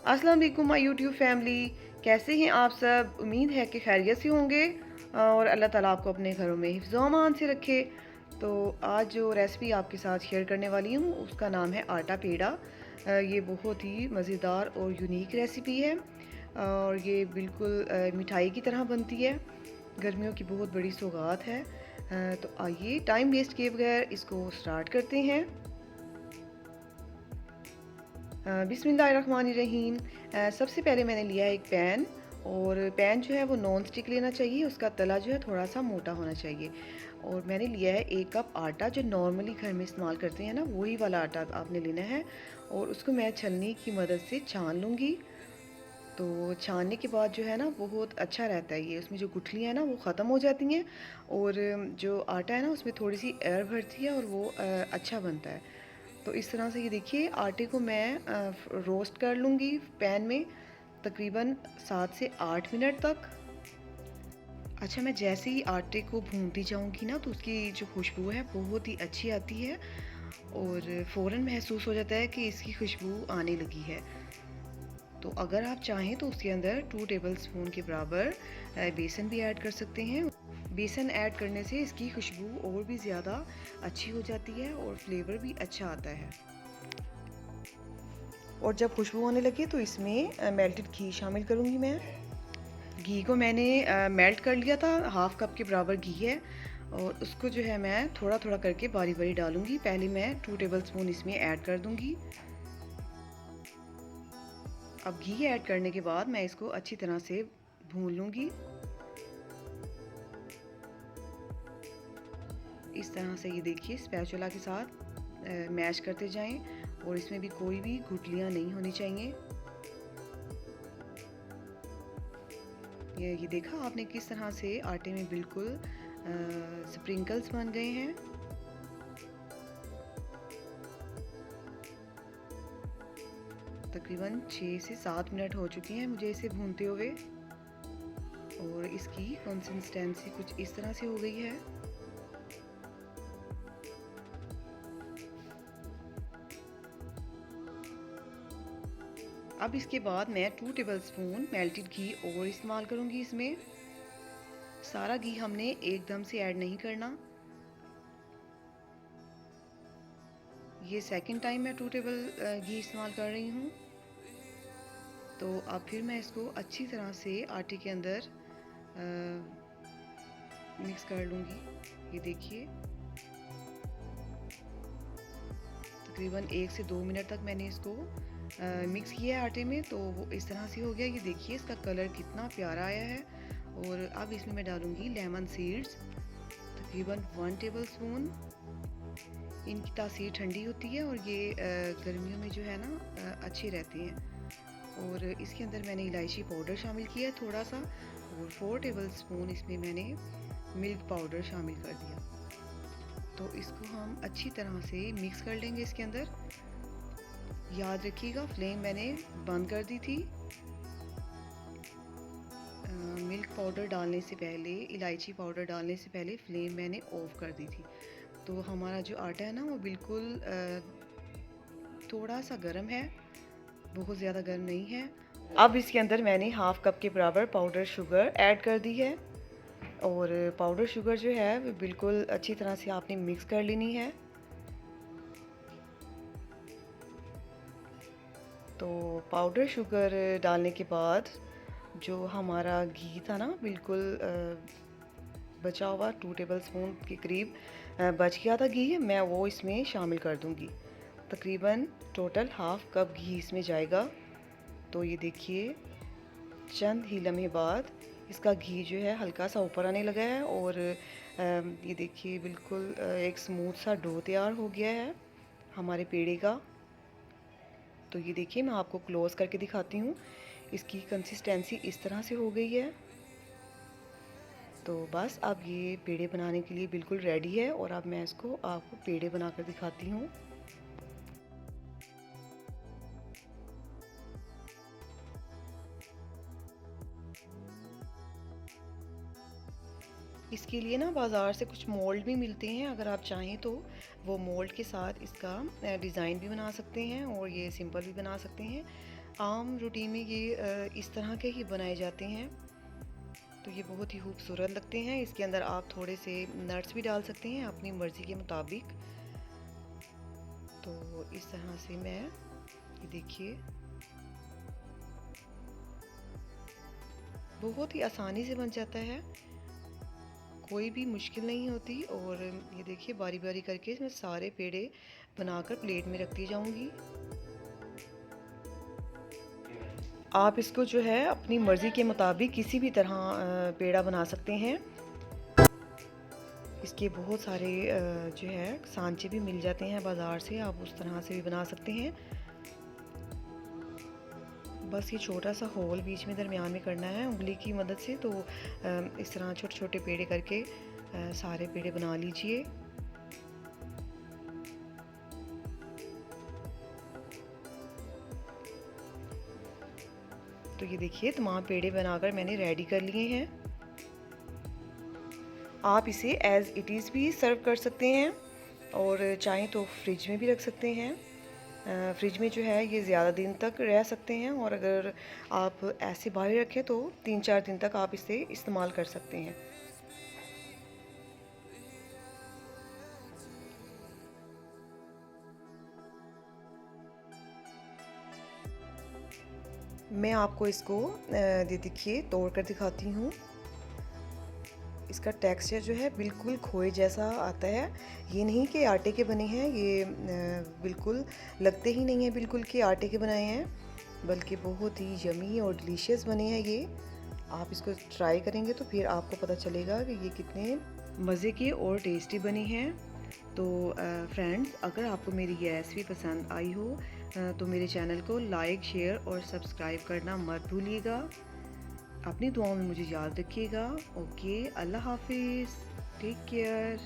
अस्सलाम वालेकुम my YouTube family. कैसे हैं आप सब? उम्मीद है कि खैरियत से होंगे और अल्लाह ताला आपको अपने घरों में हिफ्ज़ व अमान से रखे। तो आज जो रेसिपी आपके साथ शेयर करने वाली हूँ उसका नाम है आटा पेड़ा। ये बहुत ही मज़ेदार और यूनिक रेसिपी है और ये बिल्कुल मिठाई की तरह बनती है। गर्मियों की बहुत बड़ी सौगात है। तो आइए टाइम वेस्ट किए बगैर इसको स्टार्ट करते हैं। बिस्मिल्लाहिर्रहमानिर्रहीम। सबसे पहले मैंने लिया है एक पैन और पैन जो है वो नॉन स्टिक लेना चाहिए। उसका तला जो है थोड़ा सा मोटा होना चाहिए। और मैंने लिया है 1 कप आटा जो नॉर्मली घर में इस्तेमाल करते हैं ना, वही वाला आटा आपने लेना है। और उसको मैं छलनी की मदद से छान लूँगी। तो छानने के बाद जो है ना बहुत अच्छा रहता है ये, उसमें जो गुठलियाँ हैं ना वो ख़त्म हो जाती हैं और जो आटा है ना उसमें थोड़ी सी एयर भरती है और वो अच्छा बनता है। तो इस तरह से ये देखिए आटे को मैं रोस्ट कर लूँगी पैन में तकरीबन 7 से 8 मिनट तक। अच्छा, मैं जैसे ही आटे को भूनती जाऊँगी ना तो उसकी जो खुशबू है बहुत ही अच्छी आती है और फ़ौरन महसूस हो जाता है कि इसकी खुशबू आने लगी है। तो अगर आप चाहें तो उसके अंदर 2 टेबलस्पून के बराबर बेसन भी ऐड कर सकते हैं। बेसन ऐड करने से इसकी खुशबू और भी ज़्यादा अच्छी हो जाती है और फ्लेवर भी अच्छा आता है। और जब खुशबू आने लगे तो इसमें मेल्टेड घी शामिल करूँगी मैं। घी को मैंने मेल्ट कर लिया था, हाफ़ कप के बराबर घी है और उसको जो है मैं थोड़ा थोड़ा करके बारी बारी डालूँगी। पहले मैं 2 टेबलस्पून इसमें ऐड कर दूँगी। अब घी ऐड करने के बाद मैं इसको अच्छी तरह से भून लूँगी। इस तरह से ये देखिए स्पैचुला के साथ मैश करते जाएं और इसमें भी कोई भी गुठलियाँ नहीं होनी चाहिए। ये देखा आपने किस तरह से आटे में बिल्कुल स्प्रिंकल्स बन गए हैं। तकरीबन 6 से 7 मिनट हो चुकी हैं मुझे इसे भूनते हुए और इसकी कंसिस्टेंसी कुछ इस तरह से हो गई है। अब इसके बाद मैं 2 टेबलस्पून मेल्टेड घी और इस्तेमाल करूँगी इसमें। सारा घी हमने एकदम से ऐड नहीं करना। ये सेकंड टाइम मैं 2 टेबल घी इस्तेमाल कर रही हूँ। तो अब फिर मैं इसको अच्छी तरह से आटे के अंदर मिक्स कर लूँगी। ये देखिए तकरीबन 1 से 2 मिनट तक मैंने इसको मिक्स किया है आटे में, तो वो इस तरह से हो गया। ये देखिए इसका कलर कितना प्यारा आया है। और अब इसमें मैं डालूँगी लेमन सीड्स तकरीबन 1 टेबलस्पून। इनकी तासीर ठंडी होती है और ये गर्मियों में जो है ना अच्छी रहती हैं। और इसके अंदर मैंने इलायची पाउडर शामिल किया है थोड़ा सा और 4 टेबलस्पून इसमें मैंने मिल्क पाउडर शामिल कर दिया। तो इसको हम अच्छी तरह से मिक्स कर लेंगे इसके अंदर। याद रखिएगा फ्लेम मैंने बंद कर दी थी। मिल्क पाउडर डालने से पहले, इलायची पाउडर डालने से पहले फ्लेम मैंने ऑफ कर दी थी। तो हमारा जो आटा है ना वो बिल्कुल थोड़ा सा गर्म है, बहुत ज़्यादा गर्म नहीं है। अब इसके अंदर मैंने हाफ़ कप के बराबर पाउडर शुगर ऐड कर दी है और पाउडर शुगर जो है वो बिल्कुल अच्छी तरह से आपने मिक्स कर लेनी है। तो पाउडर शुगर डालने के बाद जो हमारा घी था ना बिल्कुल बचा हुआ 2 टेबलस्पून के करीब बच गया था घी, मैं वो इसमें शामिल कर दूंगी। तकरीबन टोटल हाफ़ कप घी इसमें जाएगा। तो ये देखिए चंद ही लम्हे बाद इसका घी जो है हल्का सा ऊपर आने लगा है और ये देखिए बिल्कुल एक स्मूथ सा डो तैयार हो गया है हमारे पेड़े का। तो ये देखिए मैं आपको क्लोज करके दिखाती हूँ। इसकी कंसिस्टेंसी इस तरह से हो गई है। तो बस अब ये पेड़े बनाने के लिए बिल्कुल रेडी है और अब मैं इसको आपको पेड़े बनाकर दिखाती हूँ। इसके लिए ना बाज़ार से कुछ मोल्ड भी मिलते हैं, अगर आप चाहें तो वो मोल्ड के साथ इसका डिज़ाइन भी बना सकते हैं और ये सिंपल भी बना सकते हैं। आम रूटीन में ये इस तरह के ही बनाए जाते हैं, तो ये बहुत ही खूबसूरत लगते हैं। इसके अंदर आप थोड़े से नट्स भी डाल सकते हैं अपनी मर्ज़ी के मुताबिक। तो इस तरह से मैं ये देखिए बहुत ही आसानी से बन जाता है, कोई भी मुश्किल नहीं होती। और ये देखिए बारी बारी करके मैं सारे पेड़े बनाकर प्लेट में रखती जाऊंगी। आप इसको जो है अपनी मर्ज़ी के मुताबिक किसी भी तरह पेड़ा बना सकते हैं। इसके बहुत सारे जो है सांचे भी मिल जाते हैं बाज़ार से, आप उस तरह से भी बना सकते हैं। बस ये छोटा सा होल बीच में दरमियान में करना है उंगली की मदद से। तो इस तरह छोटे छोटे पेड़े करके सारे पेड़े बना लीजिए। तो ये देखिए तमाम पेड़े बनाकर मैंने रेडी कर लिए हैं। आप इसे एज़ इट इज़ भी सर्व कर सकते हैं और चाहें तो फ्रिज में भी रख सकते हैं। फ्रिज में जो है ये ज़्यादा दिन तक रह सकते हैं, और अगर आप ऐसे बाहर रखें तो 3-4 दिन तक आप इसे इस्तेमाल कर सकते हैं। मैं आपको इसको देखिए तोड़ कर दिखाती हूँ। इसका टेक्सचर जो है बिल्कुल खोए जैसा आता है। ये नहीं कि आटे के बने हैं, ये बिल्कुल लगते ही नहीं है बिल्कुल कि आटे के बनाए हैं, बल्कि बहुत ही यमी और डिलीशियस बने हैं ये। आप इसको ट्राई करेंगे तो फिर आपको पता चलेगा कि ये कितने मज़े के और टेस्टी बने हैं। तो फ्रेंड्स, अगर आपको मेरी ये रेसिपी पसंद आई हो तो मेरे चैनल को लाइक, शेयर और सब्सक्राइब करना मत भूलिएगा। अपनी दुआओं में मुझे याद रखिएगा। ओके, अल्लाह हाफिज़, टेक केयर।